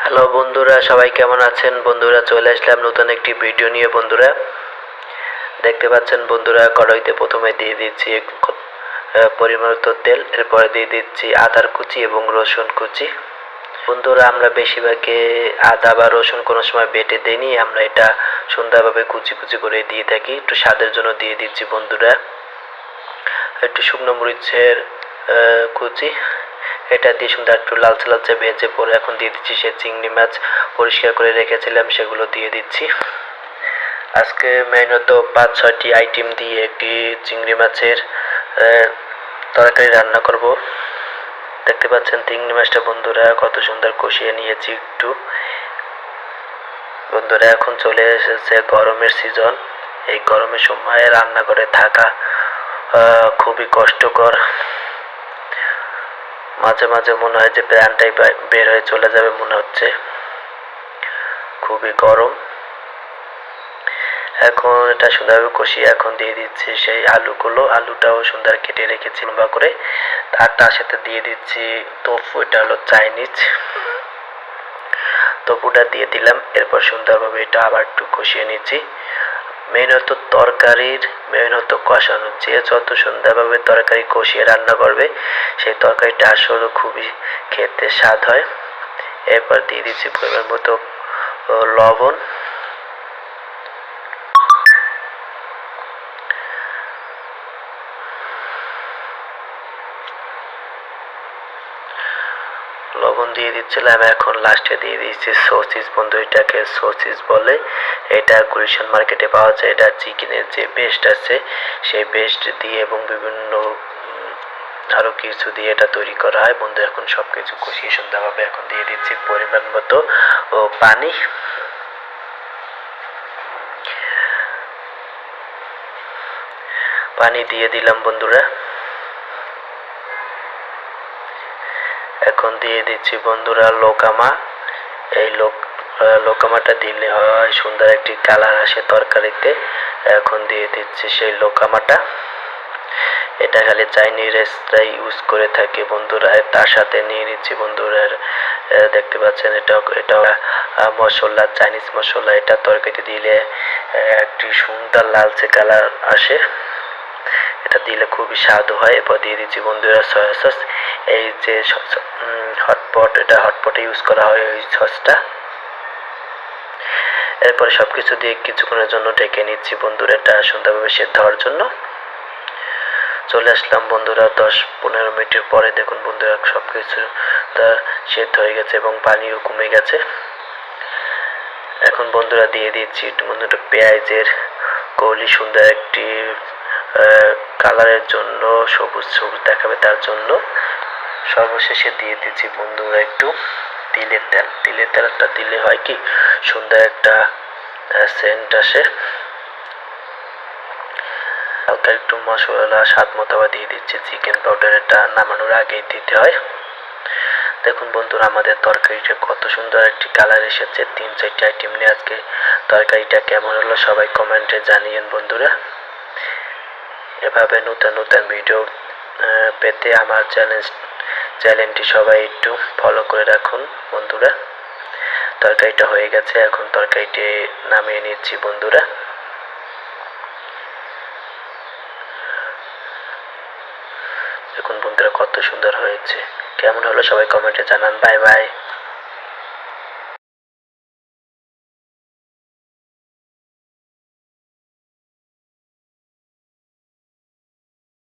Hello বন্ধুরা, সবাই কেমন আছেন? বন্ধুরা, চলে আসলাম নতুন একটি ভিডিও নিয়ে। বন্ধুরা, দেখতে পাচ্ছেন বন্ধুরা, কড়াইতে প্রথমে দিয়ে দিচ্ছি পরিমাণিত তেল, এরপরে দিয়ে দিচ্ছি আদার কুচি এবং রসুন কুচি। বন্ধুরা, আমরা বেশিরভাগে আদা বা রসুন কোনো সময় বেটে দিইনি, আমরা এটা সুন্দরভাবে কুচি কুচি করে দিয়ে থাকি। একটু স্বাদের জন্য দিয়ে দিচ্ছি বন্ধুরা একটু শুকনো মরিচের কুচি। এটা দিয়ে সুন্দর একটু লালচে লালচে ভেজে পরে এখন দিয়ে দিচ্ছি সে চিংড়ি মাছ পরিষ্কার করে রেখেছিলাম, সেগুলো দিয়ে দিচ্ছি। আজকে মেনত 5-6টি আইটেম দিয়ে একটি চিংড়ি মাছের তরকারি রান্না করব। দেখতে পাচ্ছেন চিংড়ি মাছটা বন্ধুরা কত সুন্দর কষিয়ে নিয়েছি একটু। বন্ধুরা, এখন চলে এসেছে গরমের সিজন। এই গরমের সময় রান্নাঘরে থাকা খুবই কষ্টকর। মাঝে মাঝে মনে হয় যে প্রাণটাই বের হয়ে চলে যাবে মনে হচ্ছে, খুবই গরম। এখন এটা সুন্দরভাবে কষিয়ে এখন দিয়ে দিচ্ছি সেই আলুটাও সুন্দর কেটে রেখেছি লম্বা করে। তার সাথে দিয়ে দিচ্ছি তোফু, এটা হলো চাইনিজ তোফুটা দিয়ে দিলাম। এরপর সুন্দরভাবে এটা আবার একটু কষিয়ে নিচ্ছি। মেন হতো তরকারির, মেন হতো কষানো। যে যত সুন্দরভাবে তরকারি কষিয়ে রান্না করবে সেই তরকারিটা আসলে খুবই খেতে স্বাদ হয়। এরপর দিয়ে দিচ্ছি পরিমাণ মতো লবণ। লবণ দিয়ে দিচ্ছিলাম, এখন লাস্টে দিয়ে দিচ্ছি সসিস। বন্ধু, এটাকে সসিস বলে। এটা গুলশান মার্কেটে পাওয়া যায়। এটা চিকেনের যে বেস্ট আছে সেই বেস্ট দিয়ে এবং বিভিন্ন আরো কিছু দিয়ে এটা তৈরি করা হয়। বন্ধু, এখন সবকিছু কষিয়ে সুন্দরভাবে এখন দিয়ে দিচ্ছি পরিমাণ মতো পানি। পানি দিয়ে দিলাম বন্ধুরা। এখন দিয়ে দিচ্ছি বন্ধুরা লোকামা। এই লোকামাটা দিলে হয় সুন্দর একটি কালার আসে তরকারিতে। এখন দিয়ে দিচ্ছি সেই লোকামাটা। এটা খালি চাইনিজরা ইউজ করে থাকে বন্ধুরা। তার সাথে নিয়ে নিচ্ছি বন্ধুরা, দেখতে পাচ্ছেন এটা মশলা, চাইনিজ মশলা। এটা তরকারিতে দিলে একটি সুন্দর লালচে কালার আসে, এটা দিলে খুবই স্বাদ হয়। এরপর দিয়ে দিচ্ছি বন্ধুরা সয়া সস। এই যে হটপট, এটা হটপটে ইউজ করা হয় ওই সসটা। এরপরে সবকিছু দিয়ে কিছুক্ষণের জন্য ঢেকে নিচ্ছি বন্ধুরা, এটা সুন্দরভাবে সেদ্ধ হওয়ার জন্য। চলে আসলাম বন্ধুরা 10-15 মিনিটের পরে। দেখুন বন্ধুরা, সবকিছু সেদ্ধ হয়ে গেছে এবং পানিও কমে গেছে। এখন বন্ধুরা দিয়ে দিচ্ছি বন্ধুরা পেঁয়াজের কলি, সুন্দর একটি কালারের জন্য, সবুজ সবুজ দেখাবে তার জন্য। সর্বশেষে দিয়ে দিচ্ছি বন্ধুরা একটু তিলের তেল। তিলের তেলটা দিলে হয় কি সুন্দর একটা সেন্ট আসে। হালকা একটু মশলা স্বাদ মতো দিয়ে দিচ্ছি চিকেন পাউডার, এটা নামানোর আগেই দিতে হয়। দেখুন বন্ধুরা, আমাদের তরকারিটা কত সুন্দর একটি কালার এসেছে। 3-4টি আইটেম নিয়ে আজকে তরকারিটা কেমন হলো সবাই কমেন্টে জানিয়েন বন্ধুরা। এভাবে নতুন নতুন ভিডিও পেতে আমার চ্যানেলটি সবাই একটু ফলো করে রাখুন বন্ধুরা। তরকারিটা হয়ে গেছে, এখন তরকারিটি নামিয়ে নিচ্ছি বন্ধুরা। দেখুন বন্ধুরা কত সুন্দর হয়েছে। কেমন হলো সবাই কমেন্টে জানান। Bye bye.